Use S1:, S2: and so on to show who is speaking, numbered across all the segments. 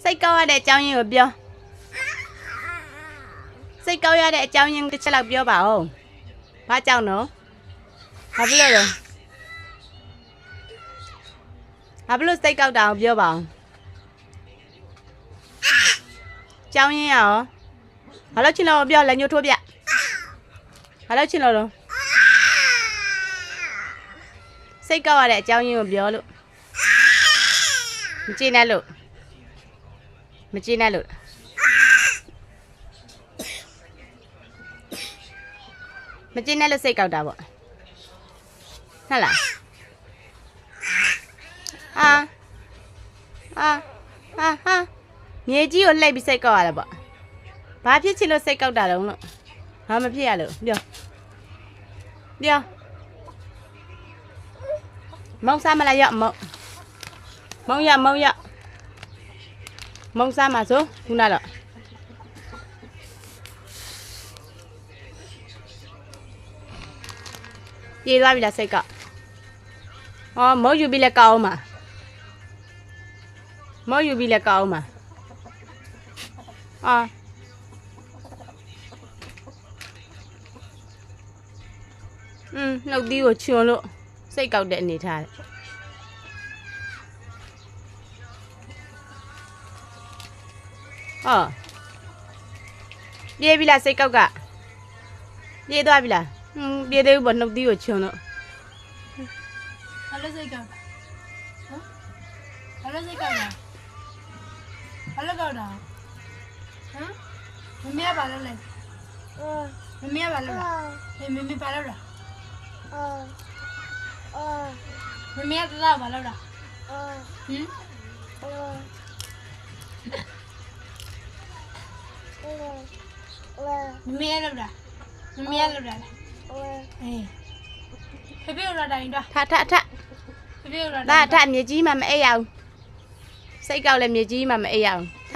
S1: စိတ်ကောက်ရတဲ့အကြောင်းရင်းကိုပြောစိတ်ကောက်ရတဲ့အကြောင်းရင်းတစ်ချက်လောက်ပြောပါဦးဘာကြောင့်နော်ဘာဖြစ်လို့လဲဘာဖြစ်လို့စိတ်ကောက်တာကိုပြောပါဦးကြောင်းရင်းရောဘာလို့ချင်လို့ပြောလက်ညှိုးထိုးပြဘာလို့ချင်လို့တော့စိတ်ကောက်ရတဲ့အကြောင်းရင်းကိုပြောလို့မကြည့်နဲ့လို့မကြည့်နဲ့လို့မကြည့်နဲ့လို့စိတ်ကောက်တာပေါ့ဟုတ်လားဟာမြေကြီးကိုလှိတ်ပြီးစိတ်ကောက်ရတာပေါ့ဘာဖြစ်ချင်လို့စိတ်ကောက်တာလုံးလို့ဘာမဖြစ်ရလို့ပြောမုံစားမလားရောက်မုံရမုံစားမှာဆိုခုနတော့ပြေးသွားပြီလားစိတ်ကောက်မုံယူပြီးလဲကောက်အောင်မှာမုံယူပြီးလဲကောက်အောင်မှာနှုတ်သီးကိုချွန်လို့စိတ်ကောက်တဲ့အနေထားပြေးပြီလားစိတ်ကောက်ကပြေးသွားပြီလားပြေးသေးဘူးပေါ့နှုတ်သီးကိုချွန်လို့
S2: ဘာလို့စိတ်ကောက်ဘာလို့စိတ်ကောက်လဲဘာလို့ကောက်တာမမေကဘာလုပ်လဲမမေကဘာလုပ်လဲမမေဘာလုပ်လဲမမေကတော့ဘာလုပ်လဲမမေလုပ်တာမမေလုပ်တာဖေဖေတို့တိုင်းတော့
S1: ထ
S2: ဖေဖေတို့
S1: ထမြေကြီးမှမအိပ်ရအောင်စိတ်ကောက်လည်းမြေကြီးမှမအိပ်ရအောင်ထ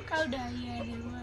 S2: ကောက်တာရတယ်ကွာ